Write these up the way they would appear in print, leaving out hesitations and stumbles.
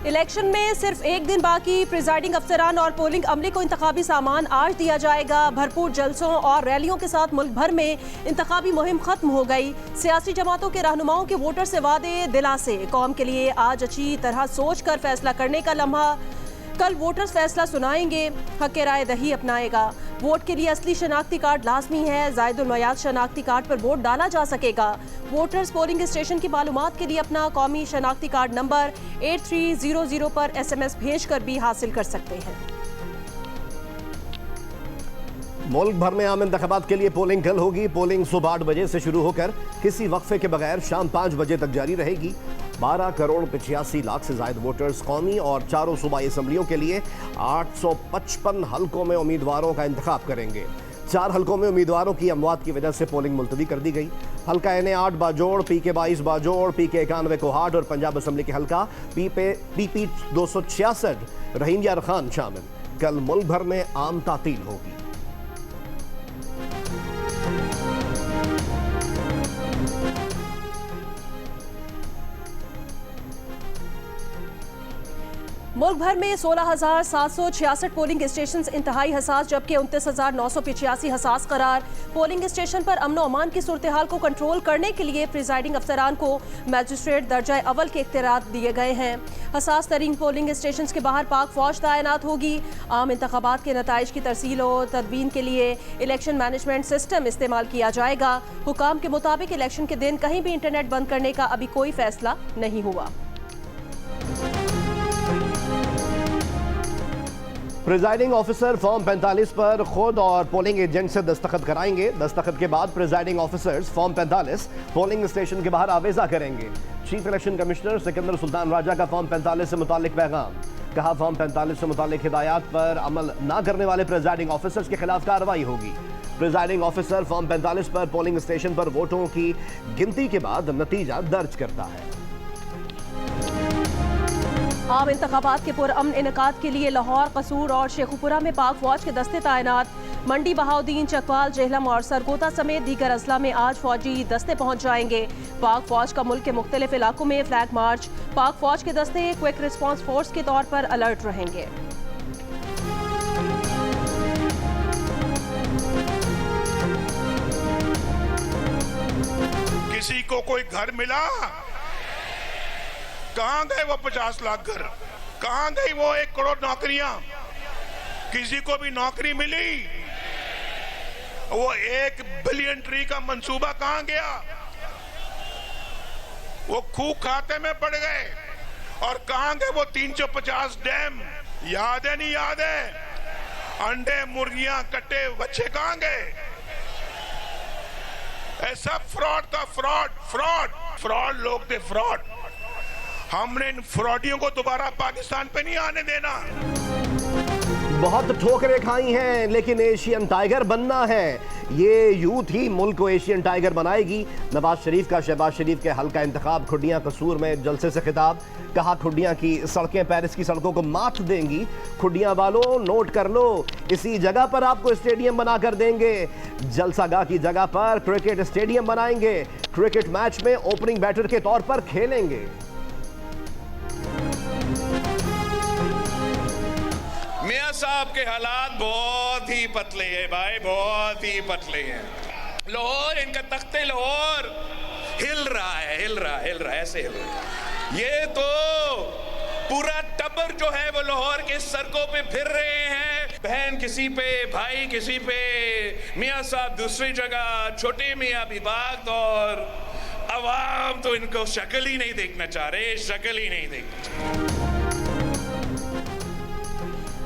Election में सिर्फ एक दिन बाकी, प्रिजाइडिंग अफसरान और पोलिंग अमले को इंतखाबी सामान आज दिया जाएगा। भरपूर जलसों और रैलियों के साथ मुल्क भर में इंतखाबी मुहिम खत्म हो गई। सियासी जमातों के रहनुमाओं के वोटर से वादे दिलासे, कौम के लिए आज अच्छी तरह सोच कर फैसला करने का लम्हा। कल वोटर्स फैसला सुनाएंगे, हक राय दही अपनाएगा। वोट के लिए असली शनाख्ती कार्ड लाजमी है। जायदुल मयाद शनाख्ती कार्ड पर वोट डाला जा सकेगा। वोटर्स पोलिंग स्टेशन की मालूमात के लिए अपना कौमी शनाख्ती कार्ड नंबर 8300 पर SMS भेज कर भी हासिल कर सकते हैं। मुल्क भर में आम इंतखाबात के लिए पोलिंग कल होगी। पोलिंग सुबह 8 बजे से शुरू होकर किसी वक्फे के बगैर शाम 5 बजे तक जारी रहेगी। 12 करोड़ 85 लाख से ज्यादा वोटर्स कौमी और चारों सूबाई असम्बलियों के लिए 855 हलकों में उम्मीदवारों का इंतखाब करेंगे। 4 हलकों में उम्मीदवारों की अमवात की वजह से पोलिंग मुलतवी कर दी गई। हल्का NA 8 Bajaur, PK 22 Bajaur, PK 91 Kohat और पंजाब असम्बली के हल्का PP 266 रहीम यार खान शामिल। कल मुल्क भर में आम तातील होगी। मुल्क भर में 16,766 पोलिंग स्टेशन इंतहाई हसास, जबकि 29,985 हसास करार। पोलिंग स्टेशन पर अमन अमान की सूरत हाल को कंट्रोल करने के लिए प्रिजाइडिंग अफसरान को मैजिस्ट्रेट दर्जा अव्वल के इख्तियारात दिए गए हैं। हसास तरीन पोलिंग स्टेशन के बाहर पाक फौज तैनात होगी। आम इंतखाबात के नताइज की तरसील और तदवीन के लिए इलेक्शन मैनेजमेंट सिस्टम इस्तेमाल किया जाएगा। हुकाम के मुताबिक इलेक्शन के दिन कहीं भी इंटरनेट बंद करने का अभी कोई फैसला नहीं हुआ। प्रिजाइडिंग ऑफिसर फॉर्म 45 पर खुद और पोलिंग एजेंट से दस्तखत कराएंगे। दस्तखत के बाद presiding officers form 45 polling station के बाहर आवेजा करेंगे। Chief election commissioner Sikandar Sultan Raja का फॉर्म 45 से मुतालिक पैगाम। कहा, फॉर्म 45 से मुतालिक हिदायत पर अमल न करने वाले प्रिजाइडिंग ऑफिसर्स के खिलाफ कार्रवाई होगी। प्रिजाइडिंग ऑफिसर फॉर्म 45 पर पोलिंग स्टेशन पर वोटों की गिनती के बाद नतीजा दर्ज करता है। आम इंतखाबात के पुरअमन इनेकाद के लिए लाहौर, कसूर और शेखुपुरा में पाक फौज के दस्ते तैनात। मंडी, बहाउद्दीन, चकवाल, जेहलम और सरगोदा समेत दीगर अजला में आज फौजी दस्ते पहुंच जाएंगे। पाक फौज का मुल्क के मुख्तलिफ इलाकों में फ्लैग मार्च। पाक फौज के दस्ते क्विक रिस्पॉन्स फोर्स के तौर पर अलर्ट रहेंगे। किसी को कोई घर मिला? कहां गए वो 50 लाख घर? कहां गई वो 1 करोड़ नौकरियां? किसी को भी नौकरी मिली? वो 1 बिलियन ट्री का मंसूबा कहां गया? वो खूह खाते में पड़ गए। और कहां गए वो 350 डैम? याद है नहीं याद है? अंडे, मुर्गियां, कट्टे, बच्चे कहां गए? ऐसा फ्रॉड था, फ्रॉड लोग थे, फ्रॉड। हमने इन फ्रॉडियों को दोबारा पाकिस्तान पे नहीं आने देना। बहुत ठोकरें खाई हैं, लेकिन एशियन टाइगर बनना है। ये यूथ ही मुल्क को एशियन टाइगर बनाएगी। नवाज शरीफ का शहबाज शरीफ के हल्का इंतखाब खुडियां कसूर में जलसे से खिताब। कहा, खुडियां की सड़कें पेरिस की सड़कों को मात देंगी। खुडियां वालों नोट कर लो, इसी जगह पर आपको स्टेडियम बनाकर देंगे। जलसागाह की जगह पर क्रिकेट स्टेडियम बनाएंगे। क्रिकेट मैच में ओपनिंग बैटर के तौर पर खेलेंगे। मियां साहब के हालात बहुत ही पतले हैं भाई, बहुत ही पतले हैं। लाहौर, इनका तख्ते लाहौर हिल रहा है, ऐसे हिल रहा है। ये तो पूरा टब्बर जो है वो लाहौर के सड़कों पे फिर रहे हैं। बहन किसी पे, भाई किसी पे, मियां साहब दूसरी जगह, छोटे मियां भी बाग, और अवाम तो इनको शक्ल ही नहीं देखना चाह रहे, शक्ल ही नहीं देखना चाह रहे।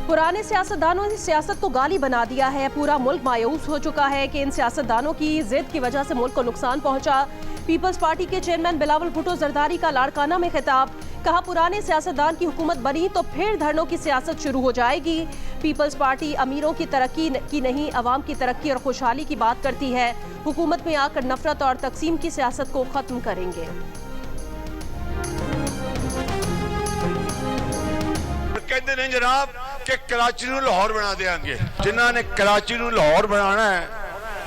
पुराने सियासतदानों ने सियासत को गाली बना दिया है। पूरा मुल्क मायूस हो चुका है कि इन सियासतदानों की जिद की वजह से मुल्क को नुकसान पहुंचा। पीपल्स पार्टी के चेयरमैन बिलावल भुट्टो जरदारी का लाड़काना में खिताब। कहा, पुराने सियासतदान की हुकूमत बनी तो फिर धरनों की सियासत शुरू हो जाएगी। पीपल्स पार्टी अमीरों की तरक्की की नहीं, अवाम की तरक्की और खुशहाली की बात करती है। हुकूमत में आकर नफरत और तकसीम की सियासत को खत्म करेंगे। कहते हैं जनाब कि कराची ਨੂੰ ਲਾਹੌਰ बना देंगे। जिन्होंने कराची ਨੂੰ ਲਾਹੌਰ बनाना है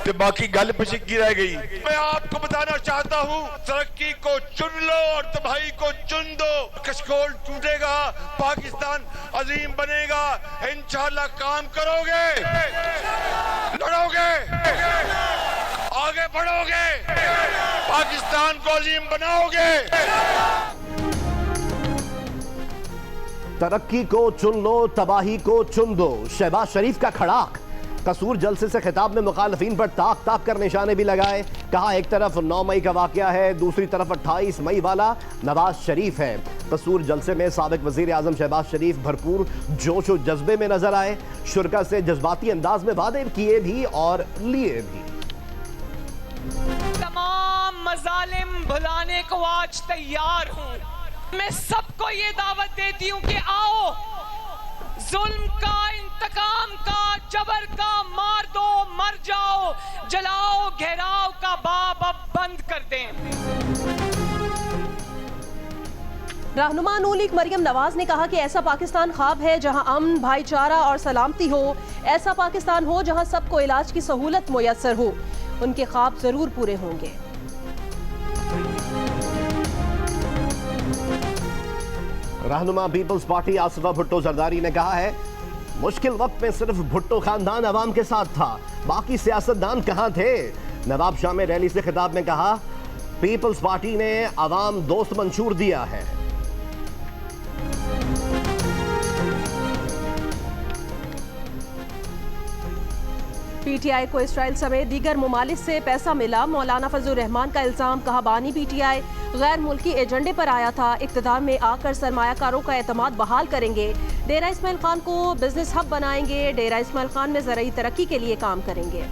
तो बाकी गल पिछे की रह गई। मैं आपको बताना चाहता हूँ, तरक्की को चुन लो और तबाही को चुन दो। कशकोल टूटेगा, पाकिस्तान अजीम बनेगा। इंशाअल्लाह काम करोगे, लड़ोगे, आगे बढ़ोगे, पाकिस्तान को अजीम बनाओगे। तरक्की को चुन लो, तबाही को चुन दो। शहबाज शरीफ का खड़ाक। कसूर जलसे से खिताब में मुखालफीन पर ताक ताक कर निशाने भी लगाए। कहा एक तरफ 9 मई का वाकया है, दूसरी तरफ 28 मई वाला नवाज शरीफ है। कसूर जलसे में साबिक वजीर आजम शहबाज शरीफ भरपूर जोश और जज्बे में नजर आए। शुरका से जज्बाती अंदाज में वादे किए भी और लिए भी। तमाम मजालिम भुलाने को आज तैयार हूं। मैं सबको ये दावत देती हूं कि आओ, जुल्म का, इंतकाम का, जबर का मार दो, मर जाओ, जलाओ, घेराव का बाब अब बंद कर दें। रहनुमा नून लीग मरियम नवाज ने कहा कि ऐसा पाकिस्तान ख्वाब है जहां अमन, भाईचारा और सलामती हो। ऐसा पाकिस्तान हो जहां सबको इलाज की सहूलत मुयस्सर हो। उनके ख्वाब जरूर पूरे होंगे। रहनुमा पीपल्स पार्टी आसिफा भुट्टो जरदारी ने कहा है, मुश्किल वक्त में सिर्फ भुट्टो खानदान अवाम के साथ था, बाकी सियासतदान कहां थे। नवाब शाह में रैली से खिताब में कहा, पीपल्स पार्टी ने अवाम दोस्त मंशूर दिया है। पीटीआई को इसराइल समेत दीगर ममालिक से पैसा मिला। मौलाना फजलुर रहमान का इल्जाम। कहा बानी पीटीआई गैर मुल्की एजेंडे पर आया था, इक़्तिदार में आकर सरमायाकारों का एतमाद बहाल करेंगे। डेरा इस्माइल खान को बिजनेस हब बनाएंगे। डेरा इस्माइल खान में ज़रूरी तरक्की के लिए काम करेंगे।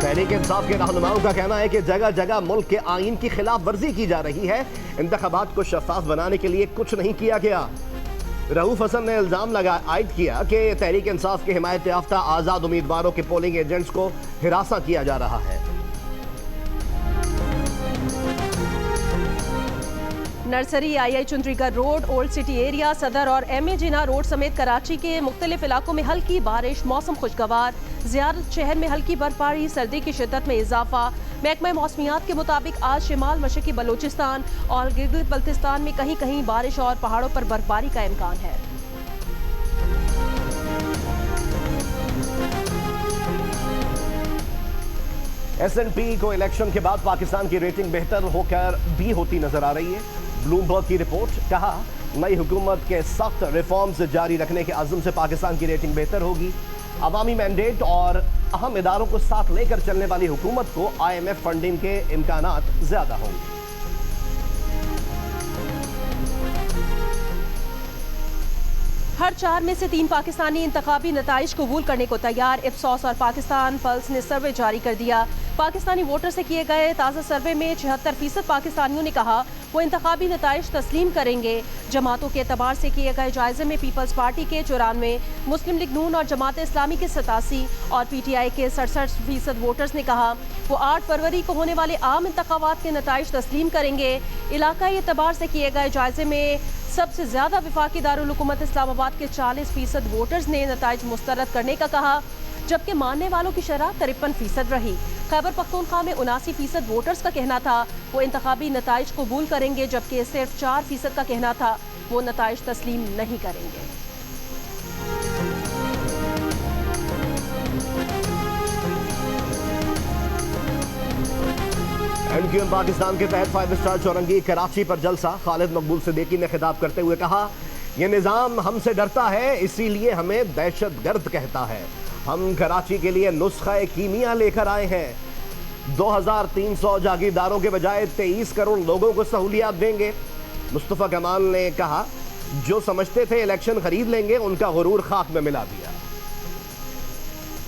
तहरीक इंसाफ के रहनुमाओं का कहना है कि जगह जगह मुल्क के आईन की खिलाफ वर्जी की जा रही है। इंतखाबात को शफाफ बनाने के लिए कुछ नहीं किया गया। रऊफ हसन ने इल्जाम आयद किया कि तहरीक इंसाफ के हिमायत याफ्ता आज़ाद उम्मीदवारों के पोलिंग एजेंट्स को हिरासा किया जा रहा है। Nursery, I Chundrigar road, old city area, Saddar और MA जिना रोड समेत कराची के मुख्तलिफ इलाकों में हल्की बारिश। मौसम खुशगवार। ज़ियारत शहर में हल्की बर्फबारी, सर्दी की शिद्दत में इजाफा। महकमा मौसमियात के मुताबिक आज शिमाल मशरकी बलूचिस्तान और गिलगित बल्तिस्तान में कहीं कहीं बारिश और पहाड़ों पर बर्फबारी का इम्कान है। S&P को इलेक्शन के बाद पाकिस्तान की रेटिंग बेहतर होकर भी होती नजर आ रही है। ब्लूमबर्ग की रिपोर्ट। कहा नई हुकूमत के सख्त रिफॉर्म्स जारी रखने के अज़्म से पाकिस्तान की रेटिंग बेहतर होगी। अवामी मैंडेट और अहम इदारों को साथ लेकर चलने वाली हुकूमत को IMF फंडिंग के इम्कानात ज्यादा होंगे। हर 4 में से 3 पाकिस्तानी इंतखाबी नताइज कबूल करने को तैयार। इप्सॉस और पाकिस्तान पल्स ने सर्वे जारी कर दिया। पाकिस्तानी वोटर से किए गए ताज़ा सर्वे में 76% पाकिस्तानियों ने कहा वो इंतखाबी नताइज तस्लीम करेंगे। जमातों के एतबार से किए गए जायजे में पीपल्स पार्टी के 94, मुस्लिम लीग नून और जमात इस्लामी के 87 और PTI के 67% वोटर्स ने कहा वो 8 फरवरी को होने वाले आम इंतखाबात के नताइज तस्लीम करेंगे। इलाकाई एतबार से किए गए जायजे में सबसे ज्यादा वफाकी दारुल हुकूमत इस्लामाबाद के 40% वोटर्स ने नताइज मुस्तरद करने का कहा, जबकि मानने वालों की शरह 53% रही। खैबर पख्तूनख्वा में 79% वोटर्स का कहना था वो इंतखाबी नताइज कबूल करेंगे, जबकि सिर्फ 4% का कहना था वो नताइज तस्लीम नहीं करेंगे। MQM पाकिस्तान के तहत 5 स्टार चौरंगी कराची पर जलसा। खालिद मकबूल सिद्दीकी ने खिताब करते हुए कहा यह निज़ाम हमसे डरता है, इसीलिए हमें दहशतगर्द कहता है। हम कराची के लिए नुस्खा कीमिया लेकर आए हैं। 2300 जागीरदारों के बजाय 23 करोड़ लोगों को सहूलियात देंगे। मुस्तफ़ा कमाल ने कहा जो समझते थे इलेक्शन खरीद लेंगे उनका गुरूर खाक में मिला दिया।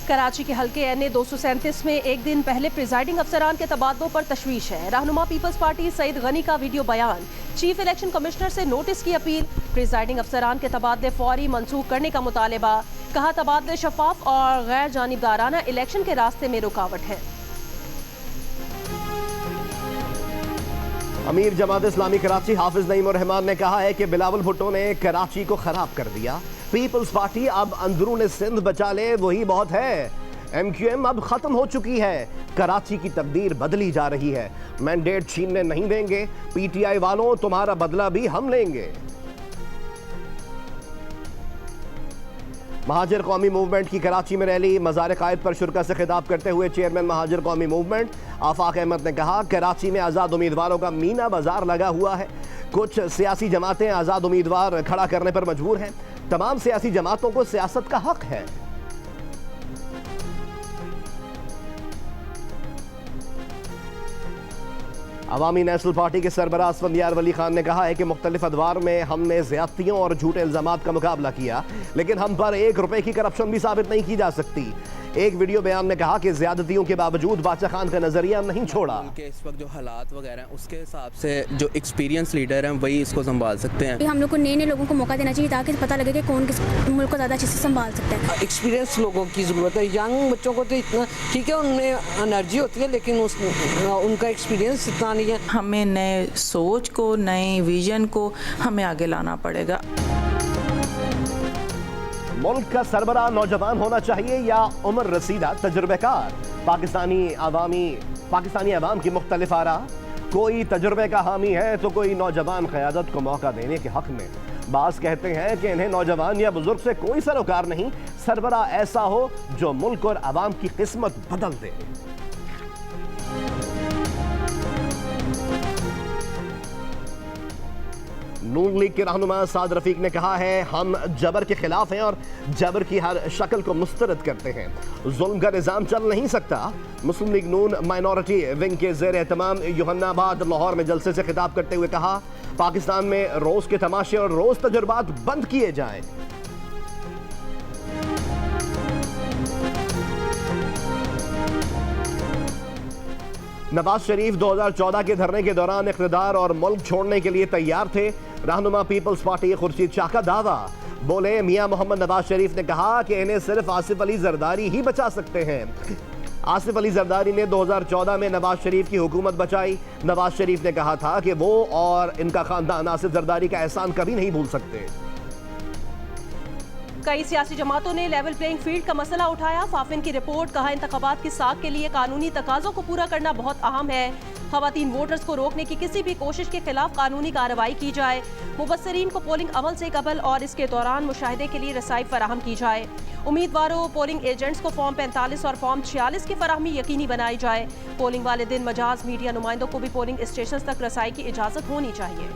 कराची के हल्के NA 237 में एक दिन पहले प्रिजाइडिंग अफसरान के तबादलों पर तशवीश है। रहनुमा पीपल्स पार्टी सईद गनी का वीडियो बयान। चीफ इलेक्शन कमिश्नर से नोटिस की अपील। प्रिजाइडिंग अफसरान के तबादले फौरी मनसूख करने का मुतालबा। कहा तबादले शफाफ और गैर जानिबदाराना इलेक्शन के रास्ते में रुकावट है। अमीर जमात इस्लामी कराची हाफिज नईम उर रहमान ने कहा है कि बिलावल भुट्टो ने कराची को खराब कर दिया। पीपल्स पार्टी अब अंदरून सिंध बचा ले वही बहुत है। MQM अब खत्म हो चुकी है, कराची की तकदीर बदली जा रही है, मैंडेट छीनने नहीं देंगे, PTI वालों तुम्हारा बदला भी हम लेंगे। महाजिर कौमी मूवमेंट की कराची में रैली, मज़ार कायद पर शुरा से खिताब करते हुए चेयरमैन महाजिर कौमी मूवमेंट आफाक अहमद ने कहा, कराची में आज़ाद उम्मीदवारों का मीना बाजार लगा हुआ है, कुछ सियासी जमातें आज़ाद उम्मीदवार खड़ा करने पर मजबूर हैं, तमाम सियासी जमातों को सियासत का हक है। अवामी नेशनल पार्टी के सरबराह असफंदियार वली खान ने कहा है कि मुख्तलिफ अदवार में हमने ज़्यादतियों और झूठे इल्ज़ामात का मुकाबला किया, लेकिन हम पर ₹1 की करप्शन भी साबित नहीं की जा सकती। एक वीडियो बयान में कहा कि ज़्यादतियों के बावजूद बादशाह खान का नज़रिया नहीं छोड़ा। इस वक्त जो हालात वगैरह हैं उसके हिसाब से जो एक्सपीरियंस लीडर हैं वही इसको संभाल सकते हैं। हम लोग को नए नए लोगों को मौका देना चाहिए ताकि पता लगे कि कौन किस मुल्क को ज़्यादा अच्छे से संभाल सकता है। एक्सपीरियंस लोगों की ज़रूरत है। यंग बच्चों को तो इतना ठीक है, उनमें एनर्जी होती है, लेकिन उनका एक्सपीरियंस इतना नहीं है। हमें नए सोच को, नए विजन को हमें आगे लाना पड़ेगा। मुल्क का सरबराह नौजवान होना चाहिए या उम्र रसीदा तजुर्बेकार? पाकिस्तानी अवाम की मुख्तलिफ आरा, कोई तजुर्बे का हामी है तो कोई नौजवान क़यादत को मौका देने के हक में। बास कहते हैं कि इन्हें नौजवान या बुजुर्ग से कोई सरोकार नहीं, सरबराह ऐसा हो जो मुल्क और अवाम की किस्मत बदल दे। नून लीग के रहनुमा साद रफीक ने कहा है, हम जबर के खिलाफ हैं और जबर की हर शक्ल को मुस्तरद करते हैं। जुल्म का निज़ाम चल नहीं सकता। मुस्लिम लीग नून माइनॉरिटी विंग के ज़ेर एहतमाम यूहन्नाबाद लाहौर में जलसे से खिताब करते हुए कहा, पाकिस्तान में रोज़ के तमाशे और रोज़ तजुर्बात बंद किए जाएं। नवाज शरीफ 2014 के धरने के दौरान इक़्तिदार और मुल्क छोड़ने के लिए तैयार थे। रहनुमा पीपल्स पार्टी खुर्शीद शाह का दावा। बोले, मियां मोहम्मद नवाज शरीफ ने कहा कि इन्हें सिर्फ आसिफ अली जरदारी ही बचा सकते हैं। आसिफ अली जरदारी ने 2014 में नवाज शरीफ की हुकूमत बचाई। नवाज शरीफ ने कहा था कि वो और इनका खानदान आसिफ जरदारी का एहसान कभी नहीं भूल सकते। कई सियासी जमातों ने लेवल प्लेइंग फील्ड का मसला उठाया। फाफिन की रिपोर्ट, कहा इंतखाबात की साख के लिए कानूनी तकाज़ों को पूरा करना बहुत अहम है। ख़वातीन वोटर्स को रोकने की किसी भी कोशिश के खिलाफ कानूनी कार्रवाई की जाए। मुबस्सरीन को पोलिंग अमल से कबल और इसके दौरान मुशाहिदे के लिए रसाई फराहम की जाए। उम्मीदवारों, पोलिंग एजेंट्स को फॉर्म 45 और फॉर्म 46 की फराहमी यकीनी बनाई जाए। पोलिंग वाले दिन मजाज मीडिया नुमाइंदों को भी पोलिंग स्टेशन तक रसाई की इजाज़त होनी चाहिए।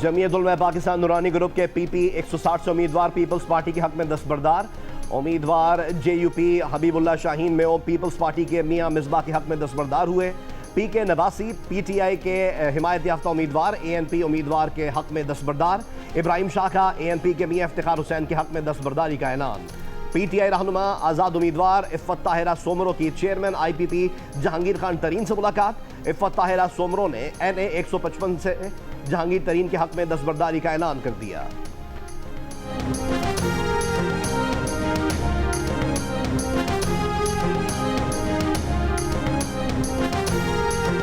जमीयत उलमा पाकिस्तान नूरानी ग्रुप के PP 160 से उम्मीदवार पीपल्स पार्टी के हक में दस्तबरदार। उम्मीदवार JUP हबीबुल्लाह शाहीन में पीपल्स पार्टी के मियां मिसबाह के हक में दस्तबरदार हुए। PK नवासी PTI के हिमायत याफ्ता उम्मीदवार ANP उम्मीदवार के हक में दस्तबरदार। इब्राहिम शाह का ANP के मियां इफ्तिखार हुसैन के हक में दस्तबरदारी का ऐलान। PTI रहनुमा आज़ाद उम्मीदवार इफ़्फ़त ताहिरा सोमरो की चेयरमैन IPP जहांगीर खान तरीन से मुलाकात। इफ़्फ़त ताहिरा सोमरो ने NA 155 से जहांगीर तरीन के हक में दस्तबरदारी का ऐलान कर दिया।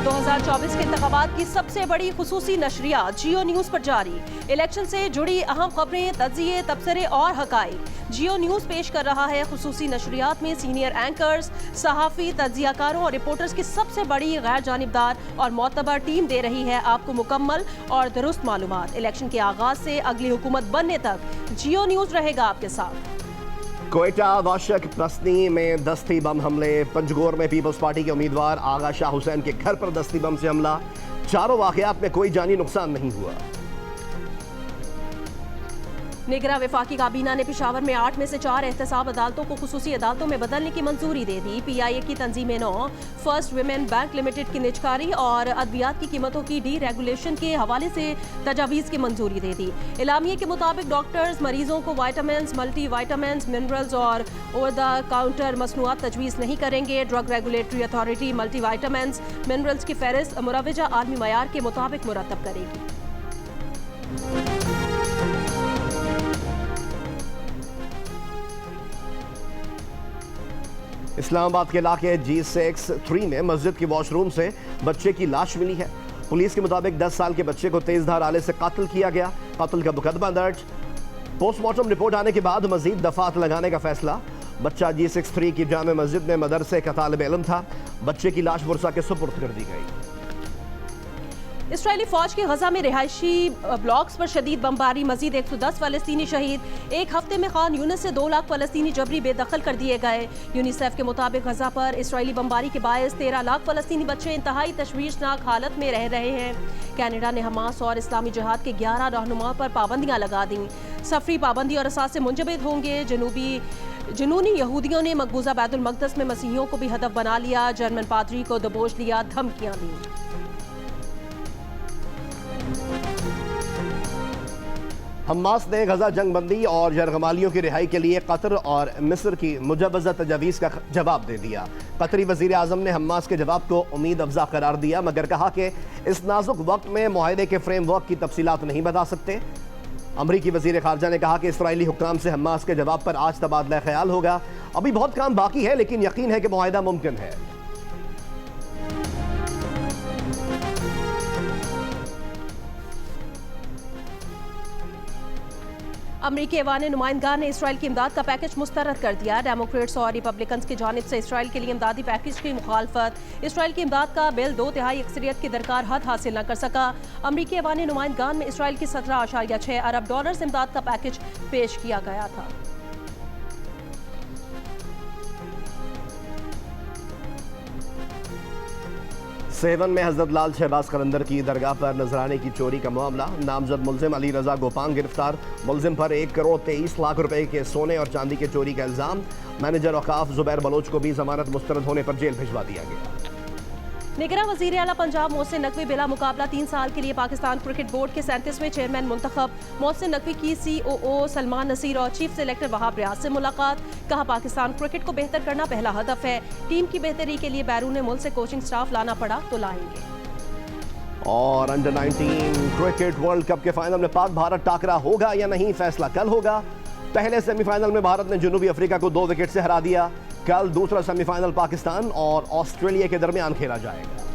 2024 के इंतखाबात की सबसे बड़ी खुसूसी नशरियात जियो न्यूज़ पर जारी। इलेक्शन से जुड़ी अहम खबरें, तज्जिए, तबसरे और हकाइक। जियो न्यूज़ पेश कर रहा है खुसूसी नशरियात में सीनियर एंकर्स, सहाफ़ी, तज्जियाकारों और रिपोर्टर्स की सबसे बड़ी गैर जानिबदार और मोतबर टीम दे रही है आपको मुकम्मल और दुरुस्त मालूमात। इलेक्शन के आगाज से अगली हुकूमत बनने तक जियो न्यूज़ रहेगा आपके साथ। कोयटा वाशक प्रस्नी में दस्ती बम हमले। पंजगोर में पीपल्स पार्टी के उम्मीदवार आगा शाह हुसैन के घर पर दस्ती बम से हमला। चारों वाकयात में कोई जानी नुकसान नहीं हुआ। निगरां वफाकी काबीना ने पेशावर में 8 में से 4 एहतसाब अदालतों को खुसूसी अदालतों में बदलने की मंजूरी दे दी। PIA की तंजीम 9 फर्स्ट विमेन बैंक लिमिटेड की निजकारी और अद्वियात की कीमतों की डी रेगुलेशन के हवाले से तजावीज़ की मंजूरी दे दी। इलामिये के मुताबिक डॉक्टर्स मरीजों को वाइटामिन्स, मल्टी वाइटामिन्स, मिनरल्स और ओवर द काउंटर मसनूआत तजवीज़ नहीं करेंगे। Drug regulatory authority multi vitamins, minerals की फहरिस्त मुरवजा आलमी मयार के मुताबिक मुरतब करेगी। इस्लामाबाद के इलाके G63 में मस्जिद के वॉशरूम से बच्चे की लाश मिली है। पुलिस के मुताबिक 10 साल के बच्चे को तेजधार आले से कत्ल किया गया। कत्ल का मुकदमा दर्ज। पोस्टमार्टम रिपोर्ट आने के बाद मजीद दफात लगाने का फैसला। बच्चा G63 की जामे मस्जिद में मदरसे का तालिब इल्म था। बच्चे की लाश बुरसा के सुपुर्द कर दी गई। इसराइली फौज की गजा में रिहायशी ब्लॉक्स पर शदीद बमबारी, मजीद 110 फलस्तीनी शहीद। एक हफ्ते में खान यूनिस से 2 लाख फलस्तीनी जबरी बेदखल कर दिए गए। यूनिसेफ के मुताबिक गजा पर इसराइली बमबारी के बायस 13 लाख फलस्तीनी बच्चे इंतहाई तशवीशनाक हालत में रह रहे हैं। कनाडा ने हमास और इस्लामी जिहाद के 11 रहनुमा पर पाबंदियां लगा दी। सफरी पाबंदी और असास से मुंजमद होंगे। जुनूनी यहूदियों ने मकबूजा बैतुल मक़दस में मसीहियों को भी हदफ बना लिया। जर्मन पादरी को दबोच लिया, धमकियां दी। हमास ने गजा जंगबंदी और यरगमालियों की रिहाई के लिए कतर और मिस्र की मुजवज़ा तजावीज़ का जवाब दे दिया। कतरी वज़ीर आज़म ने हमास के जवाब को उम्मीद अफजा करार दिया, मगर कहा कि इस नाजुक वक्त में मुआहदे के फ्रेमवर्क की तफसीलात नहीं बता सकते। अमरीकी वज़ीर ख़ारजा ने कहा कि इसराइली हुक्काम से हमास के जवाब पर आज तबादला ख्याल होगा। अभी बहुत काम बाकी है, लेकिन यकीन है कि मुआहदा मुमकिन है। अमरीकी ऐवान नुमाइंदगान ने इसराइल की इमदाद का पैकेज मुस्तरद कर दिया। डेमोक्रेट्स और रिपब्लिकन्स की जानिब से इसराइल के लिए इमदादी पैकेज की मुखालफत। इसराइल की इमदाद का बिल 2/3 अक्सरियत की दरकार हद हासिल न कर सका। अमरीकी ऐवान नुमाइंदगान में इसराइल की 17.6 अरब डॉलर इमदाद का पैकेज पेश किया गया था। सेवन में हजरत लाल शहबाज कलंदर की दरगाह पर नजराने की चोरी का मामला। नामजद मुलजिम अली रजा गोपांग गिरफ्तार। मुलजिम पर 1 करोड़ 23 लाख रुपए के सोने और चांदी के चोरी का इल्जाम। मैनेजर औकाफ जुबैर बलोच को भी जमानत मुस्तरद होने पर जेल भिजवा दिया गया। निगरान वज़ीर आला पंजाब मोहसिन नकवी बिला मुकाबला 3 साल के लिए पाकिस्तान क्रिकेट बोर्ड के 37वें चेयरमैन मुंतखब। मोहसिन नकवी की COO सलमान नसीर और चीफ सेलेक्टर वहाब रियाज से मुलाकात। कहा पाकिस्तान क्रिकेट को बेहतर करना पहला हदफ है। टीम की बेहतरी के लिए बैरून मुल्क से कोचिंग स्टाफ लाना पड़ा तो लाएंगे। और अंडर 19 क्रिकेट वर्ल्ड कप के फाइनल में पाक भारत टाकरा होगा या नहीं, फैसला कल होगा। पहले सेमीफाइनल में भारत ने जनूबी अफ्रीका को 2 विकेट से हरा दिया। कल दूसरा सेमीफाइनल पाकिस्तान और ऑस्ट्रेलिया के दरमियान खेला जाएगा।